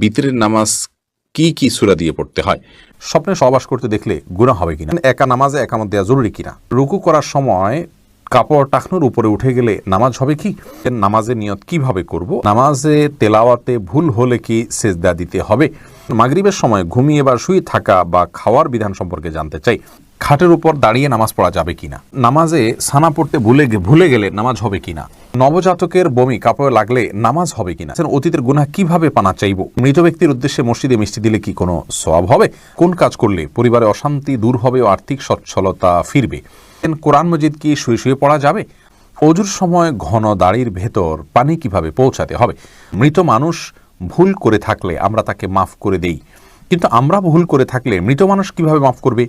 বিতরের নামাজ কি সূরা দিয়ে পড়তে হয়? স্বপ্নে সহবাস করতে দেখলে গুনাহ হবে কিনা, একা নামাজে একামত দেওয়া জরুরি কিনা, রুকু করার সময় কাপড় টাকনুর উপরে উঠে গেলে নামাজ হবে কি, নামাজের নিয়ত কিভাবে করব, নামাজে তেলাওয়াতে ভুল হলে কি সেজদা দিতে হবে, মাগরিবের সময় ঘুমিয়ে বা শুয়ে থাকা বা খাওয়ার বিধান সম্পর্কে জানতে চাই, খাটের উপর দাঁড়িয়ে নামাজ পড়া যাবে কিনা, নামাজে সানা পড়তে ভুলে গেলে নামাজ হবে কিনা, নবজাতকের বমি কাপড়ে লাগলে নামাজ হবে কিনা, অতীতের গুনাহ কিভাবে পানা চাইব, মৃত ব্যক্তির উদ্দেশ্যে মসজিদে মিষ্টি দিলে কি কোনো সওয়াব হবে, কোন কাজ করলে পরিবারে অশান্তি দূর হবে ও আর্থিক সচ্ছলতা ফিরবে, কোরআন মজিদ কি শুয়ে শুয়ে পড়া যাবে, অজুর সময় ঘন দাড়ির ভেতর পানি কিভাবে পৌঁছাতে হবে, মৃত মানুষ ভুল করে থাকলে আমরা তাকে মাফ করে দেই, কিন্তু আমরা ভুল করে থাকলে মৃত মানুষ কিভাবে মাফ করবে,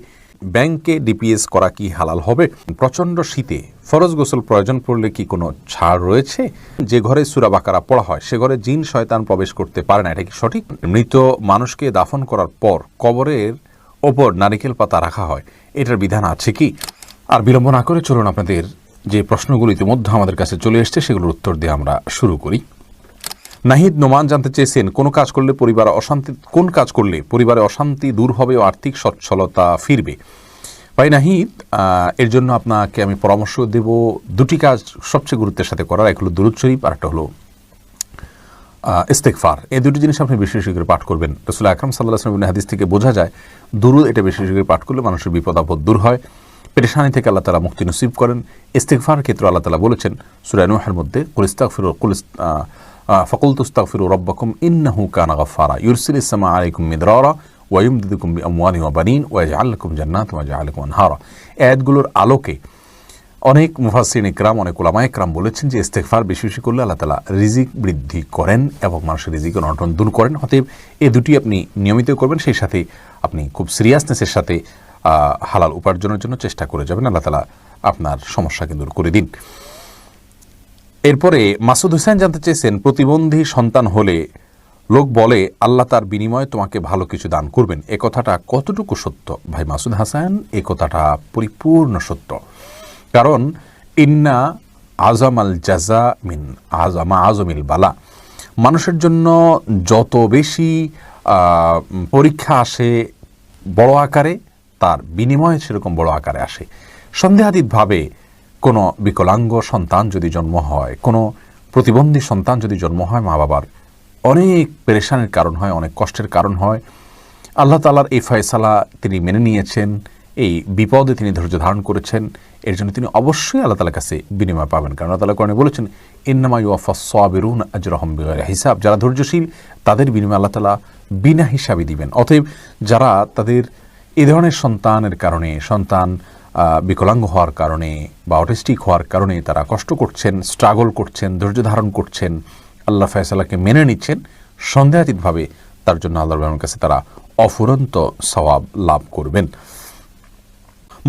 ব্যাংকে ডিপিএস করা কি হালাল হবে, প্রচণ্ড শীতে ফরজ গোসল প্রয়োজন পড়লে কি কোনো ছাড় রয়েছে, যে ঘরে সূরা বাকারা পড়া হয় সে ঘরে জিন শয়তান প্রবেশ করতে পারে না, এটা কি সঠিক, মৃত মানুষকে দাফন করার পর কবরের ওপর নারিকেল পাতা রাখা হয়, এটার বিধান আছে কি। আর বিলম্ব না করে চলুন আপনাদের যে প্রশ্নগুলো ইতিমধ্যে আমাদের কাছে চলে এসছে সেগুলোর উত্তর দিয়ে আমরা শুরু করি। নাহিদ নোমান জানতে চেয়েছেন কোন কাজ করলে পরিবারে অশান্তি দূর হবে ও আর্থিক সচ্ছলতা ফিরবে। ভাই নাহিদ, এর জন্য আপনাকে আমি পরামর্শ দেব দুটি কাজ সবচেয়ে গুরুত্বের সাথে করার, এক হলো দুরূদ শরীফ আর একটা হলো ইস্তেগফার। এই দুটি জিনিস আপনি বেশি বেশি করে পাঠ করবেন। রাসূল আকরাম সাল্লাল্লাহু আলাইহি ওয়াসাল্লাম হাদিস থেকে বোঝা যায় দুরূদ এটা বেশি বেশি করে পাঠ করলে মানুষের বিপদ আপদ দূর হয়, পেরেশানি থেকে আল্লাহ তাআলা মুক্তি নসিব করেন। ইস্তেগফার ক্ষেত্রে আল্লাহ তাআলা বলেছেন সূরা নূহের মধ্যে ফাকুলতু আস্তাগফিরু রাব্বাকুম ইন্নাহু কানা গাফফারা ইউরসিলিস সামা আলাইকুম মিদরারা ওয়া ইউমদিদুকুম বিআমওয়ালিন ওয়া বানিন ওয়া ইয়াজআল লাকুম জান্নাতিন ওয়া ইয়াজআল লাকুম আনহারা। আয়াতগুলোর আলোকে অনেক মুফাসসিরিন ইকরাম, অনেক উলামায়ে ইকরাম বলেছেন যে ইস্তেগফার বেশি বেশি করলে আল্লাহ তাআলা রিজিক বৃদ্ধি করেন এবং মানুষের রিজিকের অনটন দূর করেন। অতএব এই দুটি আপনি নিয়মিত করবেন, সেই সাথে আপনি খুব সিরিয়াসনেসের সাথে হালাল উপার্জনের জন্য চেষ্টা করে যাবেন, আল্লাহ তাআলা আপনার সমস্যাকে দূর করে দিন। এরপরে মাসুদ হোসেন জানতে চেয়েছেন প্রতিবন্ধী সন্তান হলে লোক বলে আল্লাহ তার বিনিময়ে তোমাকে ভালো কিছু দান করবেন, এ কথাটা কতটুকু সত্য? ভাই মাসুদ হাসান, এ কথাটা পরিপূর্ণ সত্য, কারণ ইন্না আজামাল জাজা মিন আজমিল বালা, মানুষের জন্য যত বেশি পরীক্ষা আসে বড় আকারে তার বিনিময়ে সেরকম বড় আকারে আসে। সন্দেহাতীতভাবে কোনো বিকলাঙ্গ সন্তান যদি জন্ম হয়, কোনো প্রতিবন্ধী সন্তান যদি জন্ম হয়, মা বাবার অনেক পেরেশানির কারণ হয়, অনেক কষ্টের কারণ হয়। আল্লাহ তাআলার এই ফয়সালা তিনি মেনে নিয়েছেন, এই বিপদে তিনি ধৈর্য ধারণ করেছেন, এর জন্য তিনি অবশ্যই আল্লাহ তাআলার কাছে বিনিময় পাবেন, কারণ আল্লাহ তাআলা কোরআনে বলেছেন ইন্নামা ইউওয়াফাস সাবিরুনা আজরাহুম বিগাইরি হিসাব, যারা ধৈর্যশীল তাদের বিনিময় আল্লাহ তাআলা বিনা হিসাবে দিবেন। অতএব যারা তাদের এই ধরনের সন্তানের কারণে, সন্তান বিকলাঙ্গ হওয়ার কারণে বা অটিস্টিক হওয়ার কারণে তারা কষ্ট করছেন, স্ট্রাগল করছেন, ধৈর্য ধারণ করছেন, আল্লাহ ফয়সালাকে মেনে নিচ্ছেন, সন্দেহাতীতভাবে তার জন্য আল্লাহর কাছে তারা অফুরন্ত সওয়াব লাভ করবেন।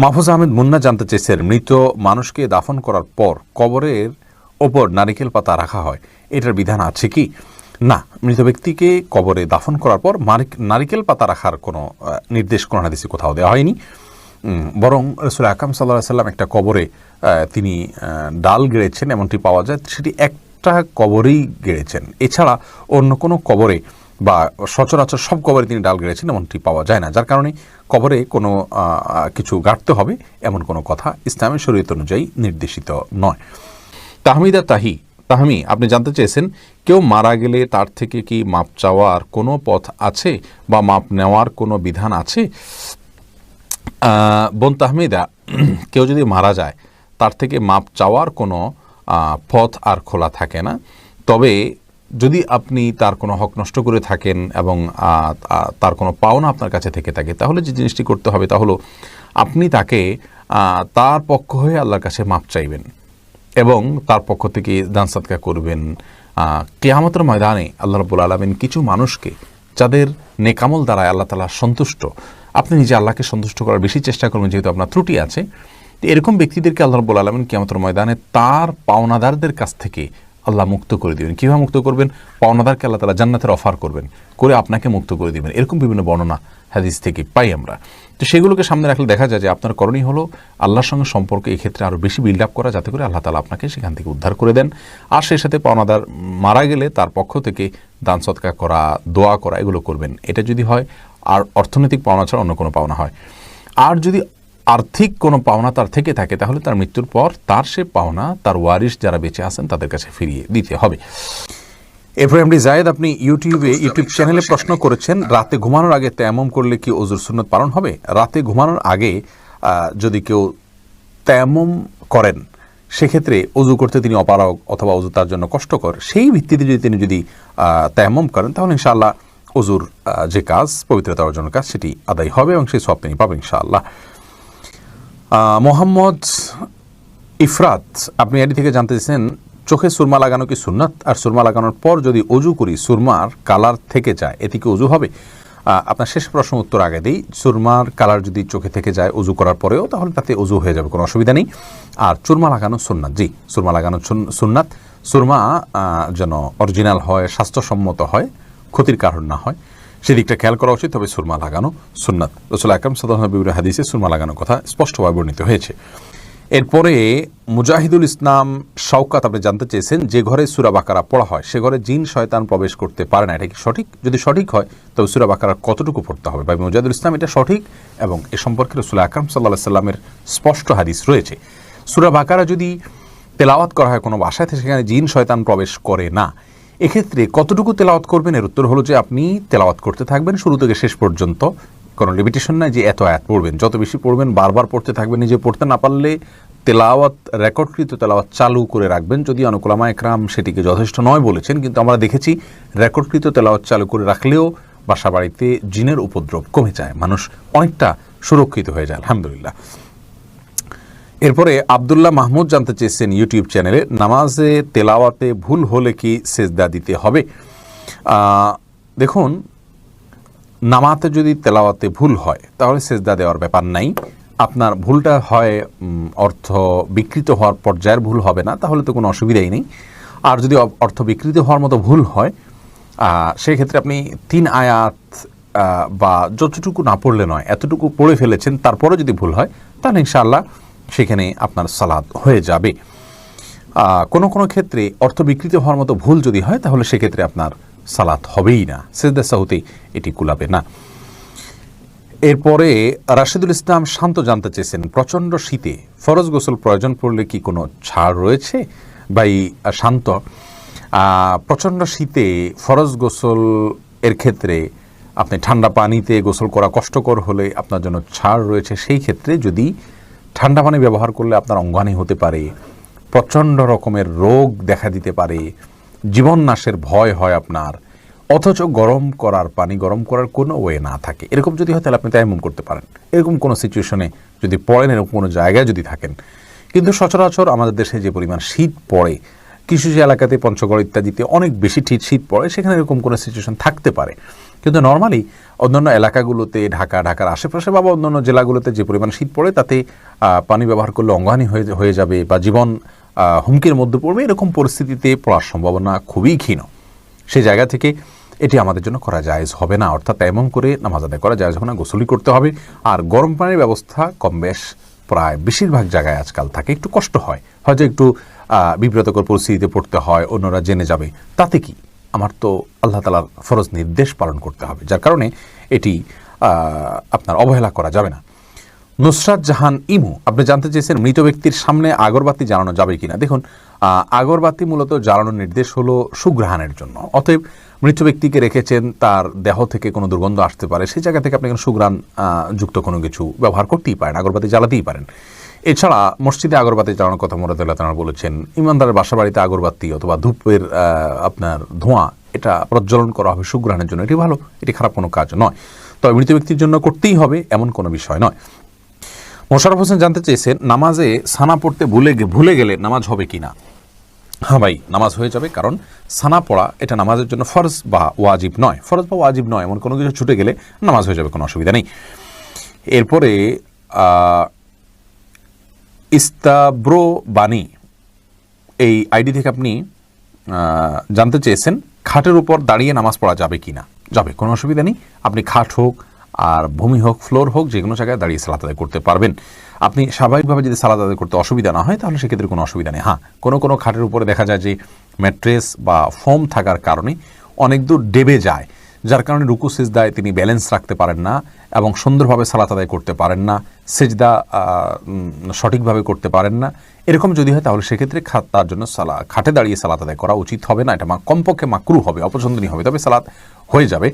মাহফুজ আহমেদ মুন্না জানতে চেয়েছেন মৃত মানুষকে দাফন করার পর কবরের ওপর নারিকেল পাতা রাখা হয়, এটার বিধান আছে কি? না, মৃত ব্যক্তিকে কবরে দাফন করার পর নারিকেল পাতা রাখার কোনো নির্দেশ কোন হাদিসে কোথাও দেওয়া হয়নি, বরং রাসূল আকরাম সাল্লাল্লাহু আলাইহি ওয়াসাল্লাম একটা কবরে তিনি ডাল গেড়েছেন এমনটি পাওয়া যায়, সেটি একটা কবরেই গেড়েছেন, এছাড়া অন্য কোনো কবরে বা সচরাচর সব কবরে তিনি ডাল গেড়েছেন এমনটি পাওয়া যায় না, যার কারণে কবরে কোনো কিছু গাড়তে হবে এমন কোনো কথা ইসলামের শরীয়ত অনুযায়ী নির্দেশিত নয়। তাহমি আপনি জানতে চেয়েছেন কেউ মারা গেলে তার থেকে কি মাপ চাওয়ার কোনো পথ আছে বা মাপ নেওয়ার কোনো বিধান আছে? বোন তাহমিদা, কেউ যদি মারা যায় তার থেকে মাপ চাওয়ার কোনো পথ আর খোলা থাকে না, তবে যদি আপনি তার কোনো হক নষ্ট করে থাকেন এবং তার কোনো পাওনা আপনার কাছে থেকে থাকে, তাহলে যে জিনিসটি করতে হবে তা হলো আপনি তাকে তার পক্ষ হয়ে আল্লাহর কাছে মাপ চাইবেন এবং তার পক্ষ থেকে দান সাদকা করবেন। কিয়ামতের ময়দানে আল্লাহ রাব্বুল আলামিন কিছু মানুষকে যাদের নেকামল দ্বারা আল্লাহ তাআলা সন্তুষ্ট, আপনি নিজে আল্লাহকে সন্তুষ্ট করার বেশি চেষ্টা করবেন যেহেতু আপনার ত্রুটি আছে, এরকম ব্যক্তিদেরকে আল্লাহ রাব্বুল আলামিন কিয়ামতের ময়দানে তার পাওনাদারদের কাছ থেকে আল্লাহ মুক্ত করে দিবেন। কীভাবে মুক্ত করবেন? পাওনাদারকে আল্লাহ তাআলা জান্নাতের অফার করবেন, করে আপনাকে মুক্ত করে দিবেন। এরকম বিভিন্ন বর্ণনা হাদিস থেকে পাই আমরা। তো সেগুলোকে সামনে রাখলে দেখা যায় যে আপনার করণীয় হলো আল্লাহর সঙ্গে সম্পর্ক এই ক্ষেত্রে আরও বেশি বিল্ড আপ করা, যাতে করে আল্লাহ তাআলা আপনাকে সেখান থেকে উদ্ধার করে দেন। আর সেই সাথে পাওনাদার মারা গেলে তার পক্ষ থেকে দান সদকা করা, দোয়া করা, এগুলো করবেন। এটা যদি হয়, আর অর্থনৈতিক পাওনা ছাড়া অন্য কোনো পাওনা হয়। আর যদি আর্থিক কোনো পাওনা তার থেকে থাকে, তাহলে তার মৃত্যুর পর তার সে পাওনা তার ওয়ারিশ যারা বেঁচে আছেন তাদের কাছে ফিরিয়ে দিতে হবে। এরপরে এমডি জায়েদ, আপনি ইউটিউব চ্যানেলে প্রশ্ন করেছেন, রাতে ঘুমানোর আগে তায়াম্মুম করলে কি ওযুর সুন্নত পালন হবে? রাতে ঘুমানোর আগে যদি কেউ তায়াম্মুম করেন, সেক্ষেত্রে ওযু করতে তিনি অপারগ অথবা ওযু তার জন্য কষ্টকর, সেই ভিত্তিতে তিনি যদি তায়াম্মুম করেন, তাহলে ইনশাআল্লাহ ওযুর যে কাজ, পবিত্রতা অর্জনের কাজ, সেটি আদায় হবে এবং সেই সওয়াব তিনি পাবেন ইনশাআল্লাহ। মোহাম্মদ ইফরাত, আপনি এটি থেকে জানতে চাইছেন, চোখে সুরমা লাগানো কি সুন্নাত? আর সুরমা লাগানোর পর যদি অজু করি সুরমার কালার থেকে যায়, এতে কি অজু হবে? আপনার শেষ প্রশ্ন উত্তর আগে দিই। সুরমার কালার যদি চোখে থেকে যায় অজু করার পরেও, তাহলে তাতে অজু হয়ে যাবে, কোনো অসুবিধা নেই। আর চুরমা লাগানো সুন্নাত, জি, সুরমা লাগানো সুন্নাত। সুরমা যেন অরিজিনাল হয়, স্বাস্থ্যসম্মত হয়, ক্ষতির কারণ না হয়, সেদিকটা খেয়াল করা উচিত। তবে সুরমা লাগানো সুন্নাত। রাসূল আকরাম সাল্লাল্লাহু আলাইহি ওয়াসাল্লামের হাদিসে সুরমা লাগানোর কথা স্পষ্টভাবে বর্ণিত হয়েছে। এরপরে মুজাহিদুল ইসলাম শওকাত, আপনি জানতে চেয়েছেন, যে ঘরে সূরা বাকারা পড়া হয় সে ঘরে জিন শয়তান প্রবেশ করতে পারে না, এটা কি সঠিক? যদি সঠিক হয় তবে সূরা বাকারা কতটুকু পড়তে হবে? ভাই মুজাহিদুল ইসলাম, এটা সঠিক এবং এ সম্পর্কে রাসূল আকরাম সাল্লাল্লাহু আলাইহি ওয়াসাল্লামের স্পষ্ট হাদিস রয়েছে। সূরা বাকারা যদি তেলাওয়াত করা হয় কোনো ভাষায়, সেখানে জিন শয়তান প্রবেশ করে না। এক্ষেত্রে কতটুকু তেলাওয়াত করবেন? এর উত্তর হলো যে আপনি তেলাওয়াত করতে থাকবেন শুরু থেকে শেষ পর্যন্ত, কোনো লিমিটেশন নাই যে এত আয়াত পড়বেন। যত বেশি পড়বেন, বারবার পড়তে থাকবেন। নিজে পড়তে না পারলে তেলাওয়াত, রেকর্ডকৃত তেলাওয়াত চালু করে রাখবেন। যদি অনেক উলামা একরাম সেটিকে যথেষ্ট নয় বলেছেন, কিন্তু আমরা দেখেছি রেকর্ডকৃত তেলাওয়াত চালু করে রাখলেও বাসা বাড়িতে জিনের উপদ্রব কমে যায়, মানুষ অনেকটা সুরক্ষিত হয়ে যায়, আলহামদুলিল্লাহ। এরপরে আব্দুল্লাহ মাহমুদ জানতে চেয়েছেন ইউটিউব চ্যানেলে, নামাজে তেলাওয়াতে ভুল হলে কি সেজদা দিতে হবে? দেখুন, নামাতে যদি তেলাওয়াতে ভুল হয় তাহলে সেজদা দেওয়ার ব্যাপার নাই। আপনার ভুলটা হয় অর্থ বিকৃত হওয়ার পর্যায়ের ভুল হবে না, তাহলে তো কোনো অসুবিধাই নেই। আর যদি অর্থ বিকৃত হওয়ার মতো ভুল হয়, সেই ক্ষেত্রে আপনি 3 আয়াত বা যতটুকু না পড়লে নয়, এতটুকু পড়ে ফেলেছেন, তারপরে যদি ভুল হয়, তাহলে ইনশাআল্লাহ সেখানে আপনার সালাত হয়ে যাবে। কোনো কোনো ক্ষেত্রে অর্থ বিকৃত হওয়ার মতো ভুল যদি হয়, তাহলে সেক্ষেত্রে আপনার সালাত হবেই না, সেজদা সাহুতে এটি কুলাবে না। এরপরে রাশিদুল ইসলাম শান্ত জানতে চেয়েছেন, প্রচণ্ড শীতে ফরজ গোসল প্রয়োজন পড়লে কি কোনো ছাড় রয়েছে? ভাই শান্ত, প্রচণ্ড শীতে ফরজ গোসল এর ক্ষেত্রে আপনি ঠান্ডা পানিতে গোসল করা কষ্টকর হলে আপনার জন্য ছাড় রয়েছে। সেই ক্ষেত্রে যদি ঠান্ডা পানি ব্যবহার করলে আপনার অঙ্গহানি হতে পারে, প্রচণ্ড রকমের রোগ দেখা দিতে পারে, জীবন নাশের ভয় হয় আপনার, অথচ গরম করার কোনো ওয়ে না থাকে, এরকম যদি হয় তাহলে আপনি তায়াম্মুম করতে পারেন। এরকম কোনো সিচুয়েশনে যদি পড়েন, এরকম কোনো জায়গায় যদি থাকেন। কিন্তু সচরাচর আমাদের দেশে যে পরিমাণ শীত পড়ে, কিছু কিছু এলাকাতে পঞ্চগড় ইত্যাদিতে অনেক বেশি শীত পড়ে, সেখানে এরকম কোনো সিচুয়েশন থাকতে পারে। কিন্তু নর্মালি অন্যান্য এলাকাগুলোতে, ঢাকার আশেপাশে বা অন্যান্য জেলাগুলোতে যে পরিমাণ শীত পড়ে, তাতে পানি ব্যবহার করলে অঙ্গহানি হয়ে যাবে বা জীবন হুমকির মধ্যে পড়বে, এরকম পরিস্থিতিতে পড়ার সম্ভাবনা খুবই ক্ষীণ। সেই জায়গা থেকে এটি আমাদের জন্য করা জায়েজ হবে না, অর্থাৎ তায়াম্মুম করে নামাজ আদায় করা জায়েজ হবে না, গোসলই করতে হবে। আর গরম পানির ব্যবস্থা কম বেশ প্রায় বেশিরভাগ জায়গায় আজকাল থাকে, একটু কষ্ট হয়, হয়তো একটু বিব্রতকর পরিস্থিতিতে পড়তে হয়, অন্যরা জেনে যাবে, তাতে কি, আমার তো আল্লাহ তাআলার ফরজ নির্দেশ পালন করতে হবে, যার কারণে এটি আপনার অবহেলা করা যাবে না। নুসরাত জাহান ইমু, আপনি জানতে চেয়েছেন, মৃত ব্যক্তির সামনে আগরবাতি জ্বালানো যাবে কিনা? দেখুন, আগরবাতি মূলত জ্বালানোর নির্দেশ হলো সুঘ্রাণের জন্য। অতএব মৃত ব্যক্তিকে রেখেছেন, তার দেহ থেকে কোনো দুর্গন্ধ আসতে পারে, সেই জায়গা থেকে আপনি কোনো সুঘ্রাণ যুক্ত কোনো কিছু ব্যবহার করতেই পারেন, আগরবাতি জ্বালাতেই পারেন। এছাড়া মসজিদে আগরবাতি জ্বালানোর কথা মুরাদুল্লাহ তাআলা বলেছেন। ইমানদারের বাসা বাড়িতে আগরবাতি অথবা ধূপের আপনার ধোঁয়া, এটা প্রজ্বলন করা হবে সুঘ্রাণের জন্য, এটি ভালো, এটি খারাপ কোনো কাজ নয়। তবে মৃত ব্যক্তির জন্য করতেই হবে এমন কোনো বিষয় নয়। মোশাররফ হোসেন জানতে চেয়েছেন, নামাজে সানা পড়তে ভুলে গেলে নামাজ হবে কিনা? হ্যাঁ ভাই, নামাজ হয়ে যাবে, কারণ সানা পড়া এটা নামাজের জন্য ফরজ বা ওয়াজিব নয়। ফরজ বা ওয়াজিব নয় এমন কোনো কিছু ছুটে গেলে নামাজ হয়ে যাবে, কোনো অসুবিধা নেই। এরপরে ইস্তাব্রো বাণী, এই আইডি থেকে আপনি জানতে চেয়েছেন খাটের উপর দাঁড়িয়ে নামাজ পড়া যাবে কি না। যাবে, কোনো অসুবিধা নেই। আপনি খাট হোক আর ভূমি হোক, ফ্লোর হোক, যে কোনো জায়গায় দাঁড়িয়ে সালাত আদায় করতে পারবেন। আপনি স্বাভাবিকভাবে যদি সালাত আদায় করতে অসুবিধা না হয় তাহলে সেক্ষেত্রে কোনো অসুবিধা নেই। হ্যাঁ, কোনো খাটের উপরে দেখা যায় যে ম্যাট্রেস বা ফোম থাকার কারণে অনেক দূর ডেবে যায়, যার কারণে রুকু সিজদায় তিনি ব্যালেন্স রাখতে পারেন না এবং সুন্দরভাবে সালাত আদায় করতে পারেন না, সিজদা সঠিকভাবে করতে পারেন না। এরকম যদি হয় তাহলে সেক্ষেত্রে তার জন্য খাটে দাঁড়িয়ে সালাত আদায় করা উচিত হবে না। এটা কমপক্ষে মাকরু হবে, অপছন্দনীয় হবে, তবে সালাত হয়ে যাবে।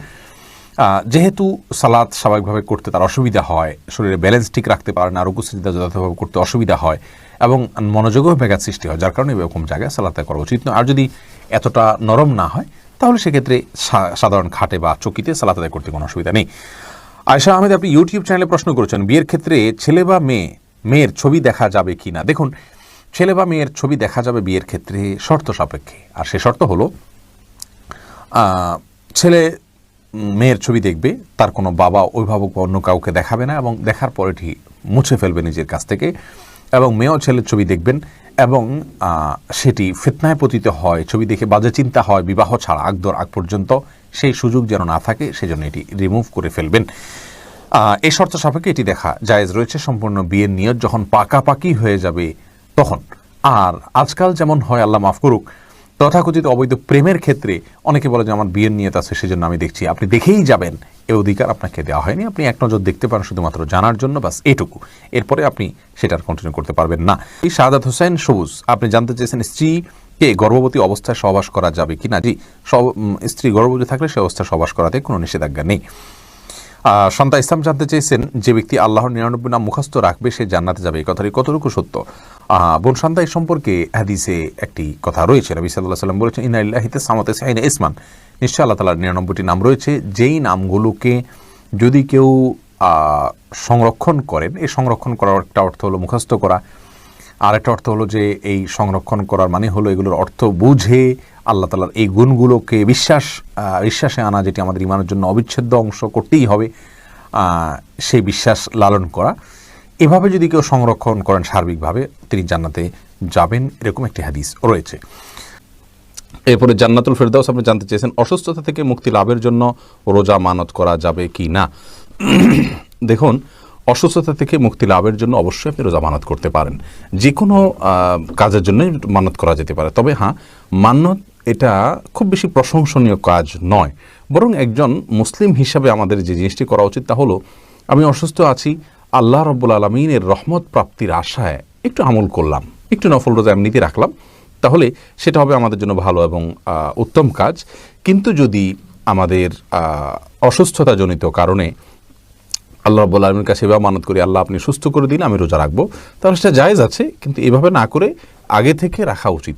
যেহেতু সালাত স্বাভাবিকভাবে করতে তার অসুবিধা হয়, শরীরে ব্যালেন্স ঠিক রাখতে পারে না, রুকু সিজদা যথাযথভাবে করতে অসুবিধা হয় এবং মনোযোগও ব্যাঘাত সৃষ্টি হয়, যার কারণে এরকম জায়গায় সালাত করা উচিত নয়। আর যদি এতটা নরম না হয় তাহলে সেক্ষেত্রে সাধারণ খাটে বা চকিতে সালাত আদায় করতে কোনো অসুবিধা নেই। আয়েশা আহমেদ, আপনি ইউটিউব চ্যানেলে প্রশ্ন করেছেন বিয়ের ক্ষেত্রে ছেলে বা মেয়ের ছবি দেখা যাবে কি না। দেখুন, ছেলে বা মেয়ের ছবি দেখা যাবে বিয়ের ক্ষেত্রে শর্ত সাপেক্ষে। আর সে শর্ত হলো ছেলে মেয়ের ছবি দেখবে, তার কোনো বাবা, অভিভাবক বা অন্য কাউকে দেখাবে না এবং দেখার পরে এটি মুছে ফেলবে নিজের কাছ থেকে। এবং মেয়েও ছেলের ছবি দেখবেন এবং সেটি ফিতনায় পতিত হয়, ছবি দেখে বাজে চিন্তা হয়, বিবাহ ছাড়া আগ পর্যন্ত সেই সুযোগ যেন না থাকে, সেজন্য এটি রিমুভ করে ফেলবেন। এই শর্ত সাপেক্ষে এটি দেখা জায়েজ রয়েছে সম্পূর্ণ বিয়ের নিয়ত যখন পাকাপাকি হয়ে যাবে তখন। আর আজকাল যেমন হয়, আল্লাহ মাফ করুক, তথাকথিত অবৈধ প্রেমের ক্ষেত্রে অনেকে বলে যে আমার বিয়ের নিয়ত আছে সেজন্য আমি দেখছি, আপনি দেখেই যাবেন, এই অধিকার আপনাকে দেওয়া হয়নি। আপনি এক নজর দেখতে পারেন শুধুমাত্র জানার জন্য, বাস এটুকু। এরপরে আপনি সেটার কন্টিনিউ করতে পারবেন না। এই শাহাদাত হোসেন সবুজ, আপনি জানতে চেয়েছেন স্ত্রীকে গর্ভবতী অবস্থায় সহবাস করা যাবে কি না। জি, স্ত্রী গর্ভবতী থাকলে সে অবস্থায় সহবাস করাতে কোনো নিষেধাজ্ঞা নেই। সন্তা ইসলাম জানতে চেয়েছেন যে ব্যক্তি আল্লাহর 99 নাম মুখস্থ রাখবে সে জান্নাতে যাবে, এই কথাটি কতটুকু সত্য। বোন সন্তা এই সম্পর্কে হাদিসে একটি কথা রয়েছে, নবী সাল্লাল্লাহু আলাইহি ওয়াসাল্লাম বলেছেন ইন্না লিল্লাহি তাসামাতে সাইনা ইসমান, নিশ্চয় আল্লাহ তাআলার 99টি নাম রয়েছে, যেই নামগুলোকে যদি কেউ সংরক্ষণ করেন, এই সংরক্ষণ করার একটা অর্থ হলো মুখস্থ করা, আর একটা অর্থ হলো যে এই সংরক্ষণ করার মানে হলো এগুলোর অর্থ বুঝে আল্লাহ তাআলার এই গুণগুলোকে বিশ্বাসে আনা, যেটি আমাদের ঈমানের জন্য অবিচ্ছেদ্য অংশ, করতেই হবে, সেই বিশ্বাস লালন করা। এভাবে যদি কেউ সংরক্ষণ করেন সার্বিকভাবে, তিনি জান্নাতে যাবেন, এরকম একটি হাদিস রয়েছে। এরপরে জান্নাতুল ফেরদাউস আপনি জানতে চেয়েছেন অসুস্থতা থেকে মুক্তি লাভের জন্য রোজা মানত করা যাবে কি না। দেখুন, অসুস্থতা থেকে মুক্তি লাভের জন্য অবশ্যই আপনি রোজা মানত করতে পারেন, যে কোনো কাজের জন্যই মানত করা যেতে পারে। তবে হ্যাঁ, মানত এটা খুব বেশি প্রশংসনীয় কাজ নয়, বরং একজন মুসলিম হিসাবে আমাদের যে জিনিসটি করা উচিত তা হলো, আমি অসুস্থ আছি, আল্লাহ রাব্বুল আলামিনের রহমত প্রাপ্তির আশায় একটু আমল করলাম, একটু নফল রোজা এমনিতে রাখলাম, তাহলে সেটা হবে আমাদের জন্য ভালো এবং উত্তম কাজ। কিন্তু যদি আমাদের অসুস্থতাজনিত কারণে আল্লাহ রাব্বুল আলামিনের কাছে এভাবে মানত করি, আল্লাহ আপনি সুস্থ করে দিন, আমি রোজা রাখবো, তাহলে সেটা জায়েজ আছে, কিন্তু এভাবে না করে আগে থেকে রাখা উচিত।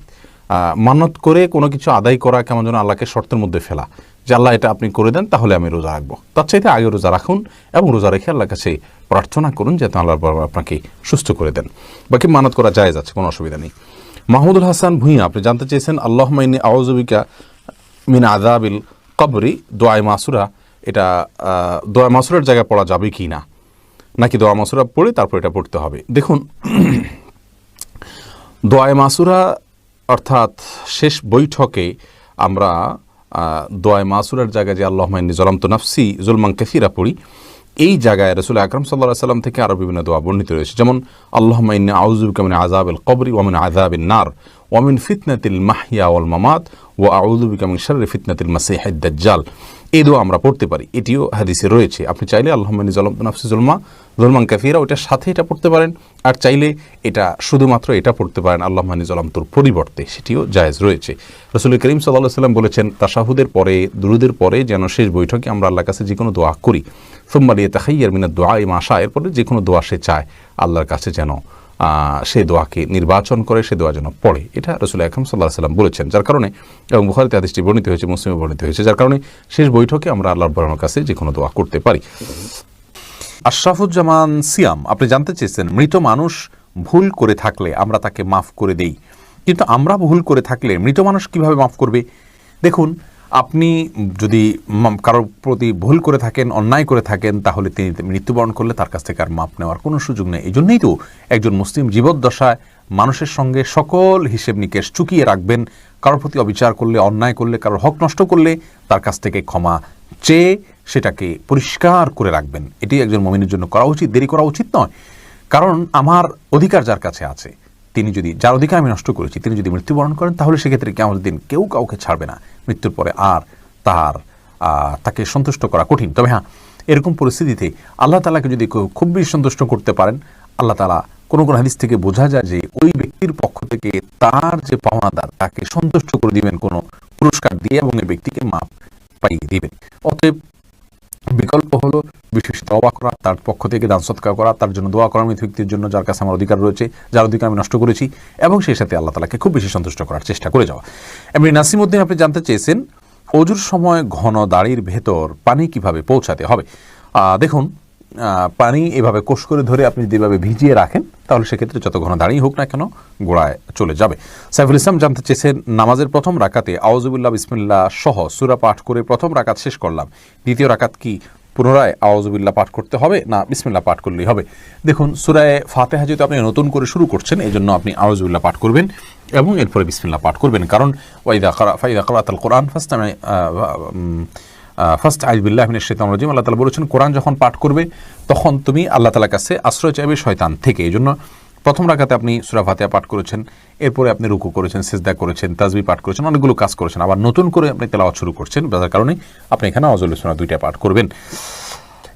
মানত করে কোনো কিছু আদায় করা কেমন যেন আল্লাহকে শর্তের মধ্যে ফেলা, যে আল্লাহ এটা আপনি করে দেন তাহলে আমি রোজা রাখবো। তার চাইতে আগে রোজা রাখুন এবং রোজা রেখে আল্লাহর কাছে প্রার্থনা করুন যাতে আল্লাহ আপনাকে সুস্থ করে দেন। বাকি মানত করা জায়েজ আছে, কোনো অসুবিধা নেই। মাহমুদুল হাসান ভূঁইয়া আপনি জানতে চেয়েছেন আল্লাহুম্মা ইন্নী আউযু বিকা মিন আযাবিল কবরি, দোয়া মাসুরা, এটা দোয়া মাসুরার জায়গায় পড়া যাবে কি না, নাকি দোয়া মাসুরা পড়ে তারপর এটা পড়তে হবে। দেখুন, দোয়া মাসুরা অর্থাৎ শেষ বৈঠকে আমরা দোয়া মাসুরার জায়গায় যে আল্লাহুম্মা ইন্নী যালামতু নাফসি যুলমান কাসীরা পড়ি, এই জায়গায় রাসূল আকরাম সাল্লাল্লাহু আলাইহি ওয়াসাল্লাম থেকে আরও বিভিন্ন দোয়া বর্ণিত রয়েছে, যেমন আল্লাহুম্মা ইন্নী আউযু বিকা মিন আযাবিল কবরি ওয়া মিন আযাবিন নার ওয়া মিন ফিতনাতিল মাহইয়া ওয়াল মামাত ওয়া আউযু বিকা মিন শাররি ফিতনাতিল মাসীহিদ দাজ্জাল। এই দোয়া আমরা পড়তে পারি, এটিও হাদিসে রয়েছে। আপনি চাইলে আল্লাহুম্মা ইন্নী যালামতু নাফসি যুলমান কাসীরা ওটার সাথে এটা পড়তে পারেন, আর চাইলে এটা শুধুমাত্র এটা পড়তে পারেন আল্লাহুম্মা ইন্নী যালামতুর পরিবর্তে, সেটিও জায়েজ রয়েছে। রাসূল করিম সাল্লাল্লাহু আলাইহি ওয়াসাল্লাম বলেছেন তাশাহুদের পরে, দুরুদের পরে যেন শেষ বৈঠকে আমরা আল্লাহর কাছে যে কোনো দোয়া করি, সুম্মা লিয়াতাখায়্যার মিনাদ দুআ মা শা, এরপরে যে কোনো দোয়া সে চায় আল্লাহর কাছে যেন সে দোয়াকে নির্বাচন করে, সে দোয়া যেন পড়ে, এটা রাসূল আকরাম সাল্লাল্লাহু আলাইহি ওয়াসাল্লাম বলেছেন। যার কারণে, এবং বুখারীতে হাদিসটি বর্ণিত হয়েছে, মুসলিমে বর্ণিত হয়েছে, যার কারণে শেষ বৈঠকে আমরা আল্লাহর কাছে যে কোনো দোয়া করতে পারি। আশরাফুজ্জামান সিয়াম আপনি জানতে চেয়েছেন মৃত মানুষ ভুল করে থাকলে আমরা তাকে মাফ করে দেই, কিন্তু আমরা ভুল করে থাকলে মৃত মানুষ কিভাবে মাফ করবে। দেখুন, আপনি যদি কারোর প্রতি ভুল করে থাকেন, অন্যায় করে থাকেন, তাহলে তিনি মৃত্যুবরণ করলে তার কাছ থেকে আর মাপ নেওয়ার কোনো সুযোগ নেই। এই জন্যই তো একজন মুসলিম জীবদ্দশায় মানুষের সঙ্গে সকল হিসেব নিকেশ চুকিয়ে রাখবেন, কারোর প্রতি অবিচার করলে, অন্যায় করলে, কারোর হক নষ্ট করলে তার কাছ থেকে ক্ষমা চেয়ে সেটাকে পরিষ্কার করে রাখবেন। এটি একজন মুমিনের জন্য করা উচিত, দেরি করা উচিত নয়। কারণ আমার অধিকার যার কাছে আছে, তিনি যদি, যার অধিকার আমি নষ্ট করেছি, তিনি যদি মৃত্যুবরণ করেন তাহলে সেক্ষেত্রে কিয়ামতের দিন কেউ কাউকে ছাড়বে না। মৃত্যুর পরে আর তাকে সন্তুষ্ট করা কঠিন। তবে হ্যাঁ, এরকম পরিস্থিতিতে আল্লাহ তাআলাকে যদি খুব বেশি সন্তুষ্ট করতে পারেন, আল্লাহ তাআলা কোনো হাদিস থেকে বোঝা যায় যে ওই ব্যক্তির পক্ষ থেকে তার যে পাওনাদার তাকে সন্তুষ্ট করে দিবেন কোনো পুরস্কার দিয়ে, এবং এই ব্যক্তিকে মাপ পাইয়ে দিবেন। অতএব বিকল্প হলো বিশেষ তওবা করা, তার পক্ষ থেকে দান সদকা করা, তার জন্য দোয়া করা, মৃত ব্যক্তির জন্য যার কাছে আমার অধিকার রয়েছে, যার অধিকার আমি নষ্ট করেছি, এবং সেই সাথে আল্লাহ তাআলাকে খুব বেশি সন্তুষ্ট করার চেষ্টা করে যাওয়া। এমনি নাসিমউদ্দিন, আপনি জানতে চেয়েছেন অজুর সময় ঘন দাড়ির ভেতর পানি কিভাবে পৌঁছাতে হবে। দেখুন, পানি এভাবে কোষ করে ধরে আপনি যেভাবে ভিজিয়ে রাখেন তাহলে সেক্ষেত্রে যত ঘন দাঁড়িয়ে হোক না কেন গোড়ায় চলে যাবে। সাইফুল ইসলাম জানতে চেয়েছেন নামাজের প্রথম রাকাতে আউযুবিল্লাহ বিসমিল্লাহ সহ সূরা পাঠ করে প্রথম রাকাত শেষ করলাম, দ্বিতীয় রাকাত কি পুনরায় আউযুবিল্লাহ পাঠ করতে হবে না বিসমিল্লাহ পাঠ করলেই হবে? দেখুন, সূরা ফাতিহা যেহেতু আপনি নতুন করে শুরু করছেন, এই জন্য আপনি আউযুবিল্লাহ পাঠ করবেন এবং এরপরে বিসমিল্লাহ পাঠ করবেন। কারণ ফাইদা ক্রাআতাল কোরআন ফাস্তাইয বিল্লাহি মিনাশ শাইতানির রাজিম, আল্লাহ তাআলা বলেছেন কোরআন যখন পাঠ করবে তখন তুমি আল্লাহ তাআলার কাছে আশ্রয় চাইবে শয়তান থেকে। এই জন্য প্রথম রাকাতে আপনি সূরা ফাতিহা পাঠ করেছেন, এরপরে আপনি রুকু করেছেন, সিজদা করেছেন, তাসবিহ পাঠ করেছেন, অনেকগুলো কাজ করেছেন, আবার নতুন করে আপনি তেলাওয়াত শুরু করছেন, যার কারণে আপনি এখানে আউযুবিল্লাহ সূরা দুইটা পাঠ করবেন।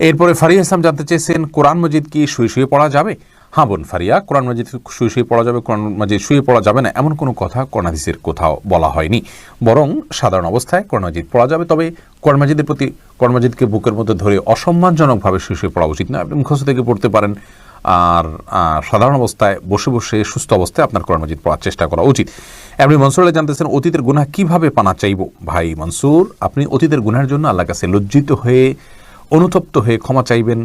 এরপরে ফারিয়া ইসলাম জানতে চেয়েছেন কোরআন মাজিদ কি শুয়ে শুয়ে পড়া যাবে? হ্যাঁ বোন ফারিয়া, কোরআন মাজিদ শুয়ে শুয়ে পড়া যাবে, কোরআন মাজিদ শুয়ে পড়া যাবে না এমন কোনো কথা কোরআন হাদিসের কোথাও বলা হয়নি। বরং সাধারণ অবস্থায় কোরআন মাজিদ পড়া যাবে, তবে কোরআন মাজিদের প্রতি, কোরআন মাজিদকে বুকের মধ্যে ধরে অসম্মানজনকভাবে শুয়ে শুয়ে পড়া উচিত না। আপনি মুখস্থ থেকে পড়তে পারেন, আর সাধারণ অবস্থায় বসে বসে সুস্থ অবস্থায় আপনার কোরআন মাজিদ পড়ার চেষ্টা করা উচিত। আপনি মনসুর আলী জানতেছেন অতীতের গুনাহ কিভাবে পানা চাইব? ভাই মনসুর, আপনি অতীতের গুনাহের জন্য আল্লাহর কাছে লজ্জিত হয়ে, অনুতপ্ত হয়ে ক্ষমা চাইবেন,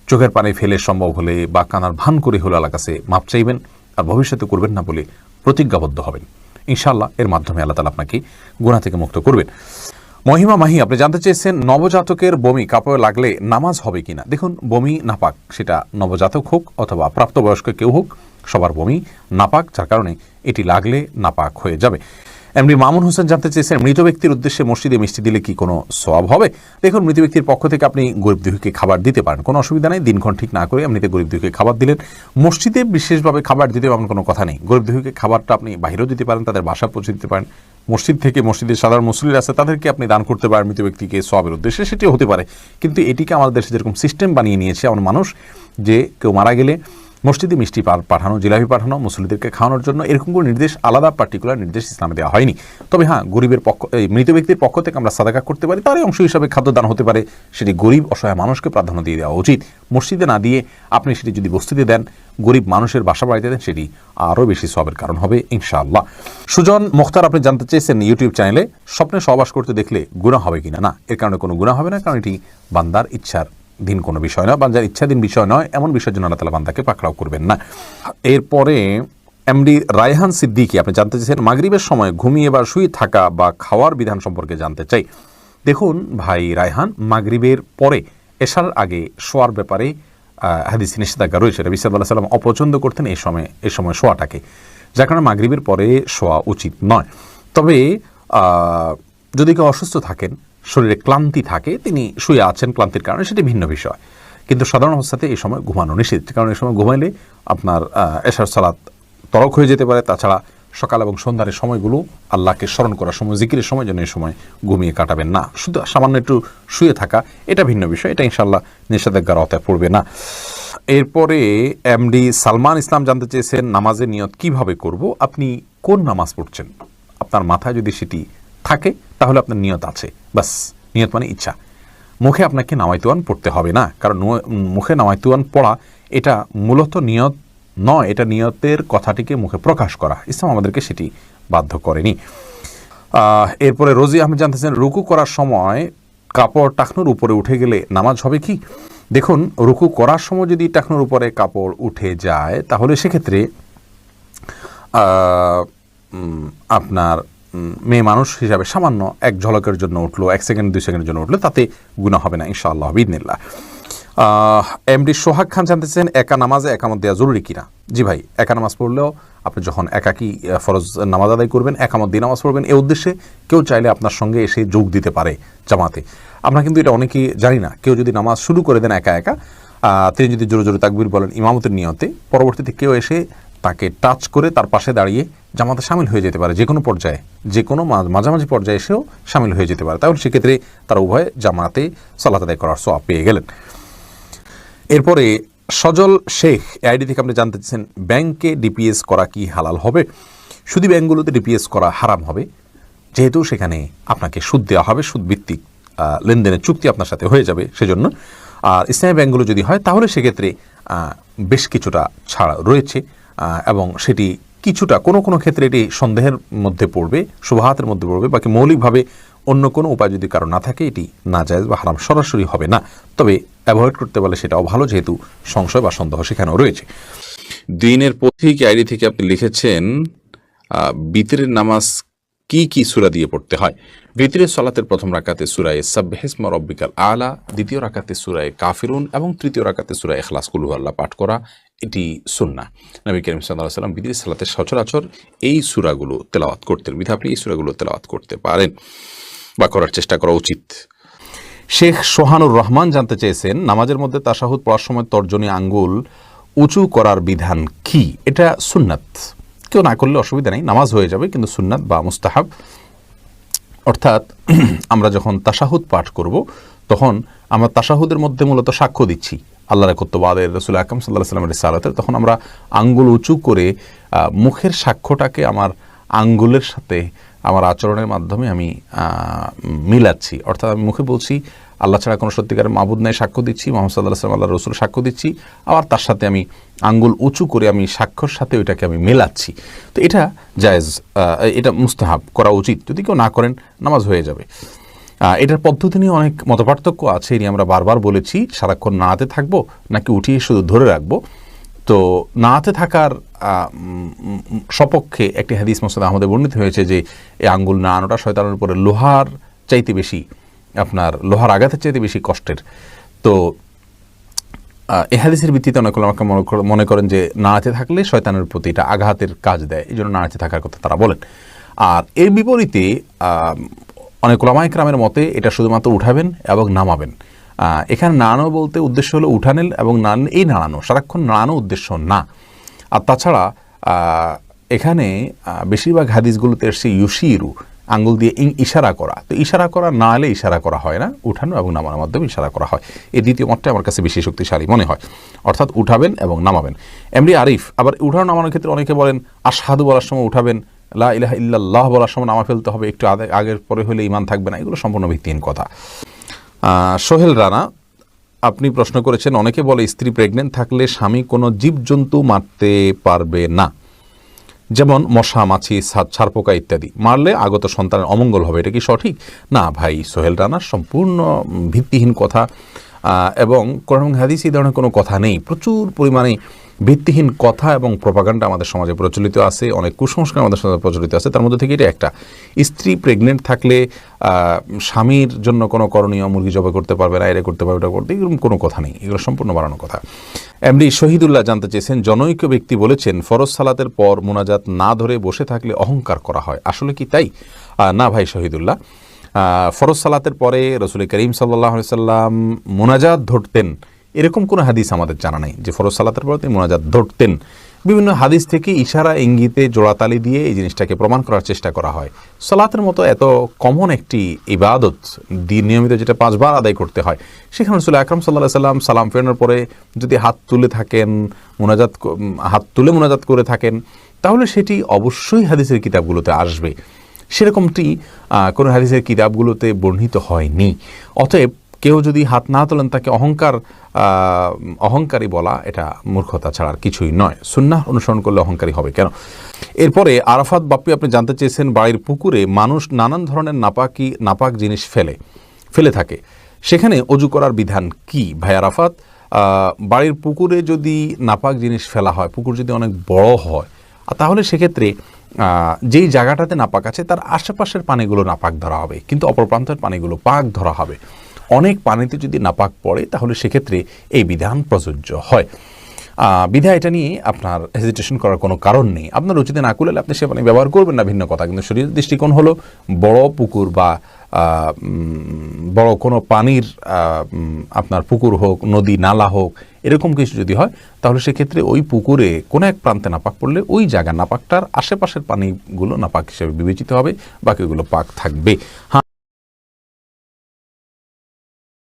চোখের পানি ফেলে সম্ভব হলে বা কানার ভান করে হলে আল্লাহর কাছে মাপ চাইবেন, আর ভবিষ্যতে করবেন না বলে প্রতিজ্ঞাবদ্ধ হবেন। ইনশাআল্লাহ এর মাধ্যমে আল্লাহ তাআলা আপনাকে গুনাহ থেকে মুক্ত করবেন। মহিমা মাহি, আপনি জানতে চেয়েছেন নবজাতকের বমি কাপড়ে লাগলে নামাজ হবে কিনা? দেখুন, বমি নাপাক, সেটা নবজাতক হোক অথবা প্রাপ্তবয়স্ক কেউ হোক, সবার বমি নাপাক, যার কারণে এটি লাগলে নাপাক হয়ে যাবে। এমনি মামুন হোসেন জানতে চেয়েছেন মৃত ব্যক্তির উদ্দেশ্যে মসজিদে মিষ্টি দিলে কি কোনো সওয়াব হবে? দেখুন, মৃত ব্যক্তির পক্ষ থেকে আপনি গরিব দুঃখীকে খাবার দিতে পারেন, কোনো অসুবিধা নেই। দিনক্ষণ ঠিক না করে এমনিতে গরিব দুঃখীকে খাবার দিলেন। মসজিদে বিশেষভাবে খাবার দিতে এমন কোনো কথা নেই। গরিব দুঃখীকে খাবারটা আপনি বাইরেও দিতে পারেন, তাদের বাসা পৌঁছে দিতে পারেন। মসজিদ থেকে, মসজিদের সাধারণ মুসল্লিরা আছে তাদেরকে আপনি দান করতে পারেন মৃত ব্যক্তিকে সওয়াবের উদ্দেশ্যে, সেটিও হতে পারে। কিন্তু এটিকে আমাদের দেশে যেরকম সিস্টেম বানিয়ে নিয়েছে এমন মানুষ, যে কেউ মারা গেলে মসজিদে মিষ্টি পাঠানো, জিলাপি পাঠানো মুসল্লিদেরকে খাওয়ানোর জন্য, এরকম কোনো নির্দেশ, আলাদা পার্টিকুলার নির্দেশ ইসলামে দেওয়া হয়নি। তবে হ্যাঁ, গরিবের পক্ষ, মৃত ব্যক্তির পক্ষ থেকে আমরা সাদাকা করতে পারি, তারই অংশ হিসাবে খাদ্যদান হতে পারে, সেটি গরিব অসহায় মানুষকে প্রাধান্য দিয়ে দেওয়া উচিত। মসজিদে না দিয়ে আপনি সেটি যদি বস্তিতে দেন, গরিব মানুষের বাসা বাড়িতে দেন, সেটি আরও বেশি সওয়াবের কারণ হবে ইনশাআল্লাহ। সুজন মুখতার, আপনি জানতে চেয়েছেন ইউটিউব চ্যানেলে স্বপ্নে সহবাস করতে দেখলে গুনাহ হবে কিনা? না, এর কারণে কোনো গুনাহ হবে না, কারণ এটি বান্দার ইচ্ছার দিন কোনো বিষয় নয়, বান্দার ইচ্ছাধীন বিষয় নয়, এমন বিষয়ের জন্য আল্লাহ তাআলা বান্দাকে পাকড়াও করবেন না। এরপরে এমডি রায়হান সিদ্দিকী, আপনি জানতে চেয়েছেন মাগরিবের সময় ঘুমিয়ে বা শুয়ে থাকা বা খাওয়ার বিধান সম্পর্কে জানতে চাই। দেখুন ভাই রায়হান, মাগরিবের পরে এশার আগে শোয়ার ব্যাপারে হাদিসে নিষেধাজ্ঞা রয়েছে। নবী সাল্লাল্লাহু আলাইহি ওয়াসাল্লাম অপছন্দ করতেন এই সময় শোয়াটাকে, যার কারণে মাগরিবের পরে শোয়া উচিত নয়। তবে যদি কেউ অসুস্থ থাকেন, শরীরে ক্লান্তি থাকে, তিনি শুয়ে আছেন ক্লান্তির কারণে, সেটি ভিন্ন বিষয়। কিন্তু সাধারণ অবস্থাতে এই সময় ঘুমানো নিষেধ, কারণ এই সময় ঘুমাইলে আপনার এশার সালাত তরক হয়ে যেতে পারে। তাছাড়া সকাল এবং সন্ধ্যার সময়গুলো আল্লাহকে স্মরণ করার সময়, জিকিরের সময় যেন এই সময় ঘুমিয়ে কাটাবেন না। শুধু সামান্য একটু শুয়ে থাকা, এটা ভিন্ন বিষয়, এটা ইনশাআল্লাহ নিষেধাজ্ঞার আওতায় পড়বে না। এরপরে এমডি সালমান ইসলাম জানতে চেয়েছেন নামাজের নিয়ত কিভাবে করব? আপনি কোন নামাজ পড়ছেন, আপনার মাথায় যদি সেটি থাকে তাহলে আপনার নিয়ত আছে, বাস। নিয়ত মানে ইচ্ছা। মুখে আপনাকে নাওয়াইতুয়ান পড়তে হবে না, কারণ মুখে নাওয়াইতুয়ান পড়া এটা মূলত নিয়ত নয়, এটা নিয়তের কথাটিকে মুখে প্রকাশ করা। ইসলাম আমাদেরকে সেটি বাধ্য করেনি। এরপরে রোজি আহমেদ জানতেছেন রুকু করার সময় কাপড় টাকনুর উপরে উঠে গেলে নামাজ হবে কি? দেখুন, রুকু করার সময় যদি টাকনুর উপরে কাপড় উঠে যায় তাহলে সেক্ষেত্রে আপনার মেয়ে মানুষ হিসাবে সামান্য এক ঝলকের জন্য উঠলো, 1 সেকেন্ড 2 সেকেন্ডের জন্য উঠলো, তাতে গুনাহ হবে না ইনশাআল্লাহ বিইذনিল্লাহ। এমডি সোহাগ খান জানতেছেন একা নামাজে একামত দেওয়া জরুরি কিনা। জি ভাই, একা নামাজ পড়লেও আপনি যখন একাকী ফরজ নামাজ আদায় করবেন, একামত দিয়ে নামাজ পড়বেন, এই উদ্দেশ্যে কেউ চাইলে আপনার সঙ্গে এসে যোগ দিতে পারে জামাতে। আমরা কিন্তু এটা অনেকেই জানি না। কেউ যদি নামাজ শুরু করে দেন একা একা, তিনি যদি জোরে জোরে তাকবীর বলেন ইমামতের নিয়তে, পরবর্তীতে কেউ এসে তাকে টাচ করে তার পাশে দাঁড়িয়ে জামাতে সামিল হয়ে যেতে পারে, যে কোনো পর্যায়ে, যে কোনো মাঝামাঝি পর্যায়ে এসেও সামিল হয়ে যেতে পারে। তাহলে সেক্ষেত্রে তারা উভয়ে জামাতে সালাত আদায় করার সওয়াব পেয়ে গেলেন। এরপরে সজল শেখ আইডি থেকে আপনি জানতে চাচ্ছেন ব্যাংকে ডিপিএস করা কি হালাল হবে? সুদী ব্যাংকগুলোতে ডিপিএস করা হারাম হবে, যেহেতু সেখানে আপনাকে সুদ দেওয়া হবে, সুদ ভিত্তিক লেনদেনের চুক্তি আপনার সাথে হয়ে যাবে সেজন্য। আর ইসলামী ব্যাংকগুলো যদি হয় তাহলে সেক্ষেত্রে বেশ কিছুটা ছাড় রয়েছে, এবং সেটি কিছুটা কোনো কোনো ক্ষেত্রে এটি সন্দেহের মধ্যে পড়বে, শুবহাতের মধ্যে পড়বে, বাকি মৌলিকভাবে অন্য কোনো উপায় যদি কারো না থাকে এটি নাজায়েজ বা হারাম সরাসরি হবে না। তবে অ্যাভয়েড করতে পারলে সেটাও ভালো, যেহেতু সংশয় বা সন্দেহ সেখানেও রয়েছে। দিনের পথিক আইডি থেকে আপনি লিখেছেন বিতরের নামাজ কি কি সূরা দিয়ে পড়তে হয়? বিতরের সালাতের প্রথম রাকাতে সূরা সাব্বিহিসমা রাব্বিকাল আলা, দ্বিতীয় রাকাতে সূরা কাফিরুন এবং তৃতীয় রাকাতে সূরা ইখলাস কুল হুয়াল্লাহ পাঠ করা এটি সুন্নাহ। নবী করিম সাল্লাল্লাহু আলাইহি ওয়াসাল্লাম বিতরের সালাতের সচরাচর এই সূরাগুলো তেলাওয়াত করতেন, বিধায় আপনি এই সূরাগুলো তেলাওয়াত করতে পারেন বা করার চেষ্টা করা উচিত। শেখ সোহানুর রহমান জানতে চেয়েছেন নামাজের মধ্যে তাশাহুদ পড়ার সময় তর্জনী আঙ্গুল উঁচু করার বিধান কি? এটা সুন্নাত, কেউ না করলে অসুবিধা নেই, নামাজ হয়ে যাবে, কিন্তু সুন্নাত বা মুস্তাহাব। অর্থাৎ আমরা যখন তাশাহুদ পাঠ করব তখন আমরা তাশাহুদের মধ্যে মূলত সাক্ষ্য দিচ্ছি আল্লাহর একাত্মবাদের, রাসূল আকরাম সাল্লাল্লাহু আলাইহি ওয়াসাল্লামের রিসালাতের, তখন আমরা আঙ্গুল উঁচু করে মুখের সাক্ষ্যটাকে আমার আঙ্গুলের সাথে আমার আচরণের মাধ্যমে আমি মিলাচ্ছি। অর্থাৎ আমি মুখে বলছি আল্লাহ ছাড়া কোনো সত্যিকারের মাবুদ নাই, সাক্ষ্য দিচ্ছি, মুহাম্মদ সাল্লাল্লাহু আলাইহি ওয়াসাল্লাম আল্লাহর রাসূল সাক্ষ্য দিচ্ছি, আবার তার সাথে আমি আঙ্গুল উঁচু করে আমি সাক্ষ্যর সাথে ওইটাকে আমি মেলাচ্ছি। তো এটা জায়েজ, এটা মুস্তাহাব, করা উচিত। যদি কেউ না করেন নামাজ হয়ে যাবে। এটার পদ্ধতি নিয়ে অনেক মতপার্থক্য আছে, এ নিয়ে আমরা বারবার বলেছি। সারাক্ষণ নাতে থাকবো নাকি উঠিয়ে শুধু ধরে রাখবো? তো নাতে থাকার সপক্ষে একটি হাদিস মুসনাদ আহমদে বর্ণিত হয়েছে যে এই আঙ্গুল নাড়ানোটা শয়তানের উপরে লোহার চাইতে বেশি, আপনার লোহার আঘাতের চাইতে বেশি কষ্টের। তো এই হাদিসের ভিত্তিতে অনেক আমাকে মনে করেন যে নাড়াতে থাকলে শয়তানের প্রতি এটা আঘাতের কাজ দেয়, এই জন্য নাড়াতে থাকার কথা তারা বলেন। আর এর বিপরীতে অনেক উলামায়ে কেরামের মতে এটা শুধুমাত্র উঠাবেন এবং নামাবেন। এখানে নাড়ানো বলতে উদ্দেশ্য হলো উঠানেল এবং এই নাড়ানো, সারাক্ষণ নাড়ানো উদ্দেশ্য না। আর তাছাড়া এখানে বেশিরভাগ হাদিসগুলোতে এসে ইউশিরু, আঙ্গুল দিয়ে ইশারা করা। তো ইশারা করা না এলে ইশারা করা হয় না, উঠানো এবং নামানোর মাধ্যমে ইশারা করা হয়। এই দ্বিতীয় মতটা আমার কাছে বেশি শক্তিশালী মনে হয়, অর্থাৎ উঠাবেন এবং নামাবেন। এমডি আরিফ আবার উঠানো নামানোর ক্ষেত্রে অনেকে বলেন আশহাদু বলার সময় উঠাবেন, লা ইলাহা ইল্লাল্লাহ বলার সময় নামা ফেলতে হবে, একটু আগের পরে হলে ঈমান থাকবে না। এগুলো সম্পূর্ণ ভিত্তিহীন কথা। সোহেল রানা আপনি প্রশ্ন করেছেন অনেকে বলে স্ত্রী প্রেগনেন্ট থাকলে স্বামী কোনো জীবজন্তু মারতে পারবে না, যেমন মশা, মাছি, ছারপোকা ইত্যাদি, মারলে আগত সন্তানের অমঙ্গল হবে, এটা কি সঠিক? না ভাই সোহেল রানা, সম্পূর্ণ ভিত্তিহীন কথা, এবং কোরআন হাদিস এই ধরনের কোনো কথা নেই। প্রচুর পরিমাণে ভিত্তিহীন কথা এবং প্রপাগান্ডা আমাদের সমাজে প্রচলিত আছে, অনেক কুসংস্কার আমাদের সমাজে প্রচলিত আছে। তার মধ্যে থেকে এটা একটা, স্ত্রী প্রেগনেন্ট থাকলে স্বামীর জন্য কোনো করণীয়, মুরগি জবাই করতে পারবে না, এরা করতে পারবে, ওটা করতে, এরকম কোনো কথা নেই, এগুলো সম্পূর্ণ বানানো কথা। এমডি শহীদুল্লাহ জানতে চেয়েছেন জনৈক ব্যক্তি বলেছেন ফরজ সালাতের পর মুনাজাত না ধরে বসে থাকলে অহংকার করা হয়, আসলে কি তাই? না ভাই শহীদুল্লাহ, ফরজ সালাতের পরে রাসূল করিম সাল্লাল্লাহু আলাইহি সাল্লাম মুনাজাত ধরতেন এরকম কোনো হাদিস আমাদের জানা নেই যে ফরজ সালাতের পরে তিনি মুনাজাত ধরতেন। বিভিন্ন হাদিস থেকে ইশারা ইঙ্গিতে জোড়াতালি দিয়ে এই জিনিসটাকে প্রমাণ করার চেষ্টা করা হয়। সালাতের মতো এত কমন একটি ইবাদত, নিয়মিত যেটা 5 বার আদায় করতে হয়, সেখানে রাসূল আকরাম সাল্লাল্লাহু আলাইহি সাল্লাম সালাম ফেরানোর পরে যদি হাত তুলে থাকেন, হাত তুলে মুনাজাত করে থাকেন, তাহলে সেটি অবশ্যই হাদিসের কিতাবগুলোতে আসবে। সেরকমটি কোনো হাদিসের কিতাবগুলোতে বর্ণিত হয়নি। অতএব কেউ যদি হাত না তোলেন তাকে অহংকারী বলা এটা মূর্খতা ছাড়া আর কিছুই নয়। সুন্নাহ অনুসরণ করলে অহংকারী হবে কেন? এরপরে আরাফাত বাপ্পি আপনি জানতে চেয়েছেন বাড়ির পুকুরে মানুষ নানান ধরনের নাপাক জিনিস ফেলে থাকে, সেখানে অজু করার বিধান কি? ভাই আরাফাত, বাড়ির পুকুরে যদি নাপাক জিনিস ফেলা হয়, পুকুর যদি অনেক বড় হয়, তাহলে সেক্ষেত্রে যেই জায়গাটাতে নাপাক আছে তার আশেপাশের পানিগুলো নাপাক ধরা হবে, কিন্তু অপর প্রান্তের পানিগুলো পাক ধরা হবে। অনেক পানিতে যদি নাপাক পড়ে তাহলে সেক্ষেত্রে এই বিধান প্রযোজ্য হয়। বিধায় এটা নিয়ে আপনার হেজিটেশন করার কোনো কারণ নেই। আপনার রুচিতে না করলে আপনি সে পানি ব্যবহার করবেন না, ভিন্ন কথা। কিন্তু শরীরের দৃষ্টিকোণ হলো বড় পুকুর বা বড় কোনো পানির আপনার পুকুর হোক, নদী নালা হোক, এরকম কিছু যদি হয় তাহলে সেক্ষেত্রে ওই পুকুরে কোনো এক প্রান্তে নাপাক পড়লে ওই জায়গা নাপাকটার আশেপাশের পানিগুলো নাপাক হিসেবে বিবেচিত হবে, বাকিগুলো পাক থাকবে। হ্যাঁ,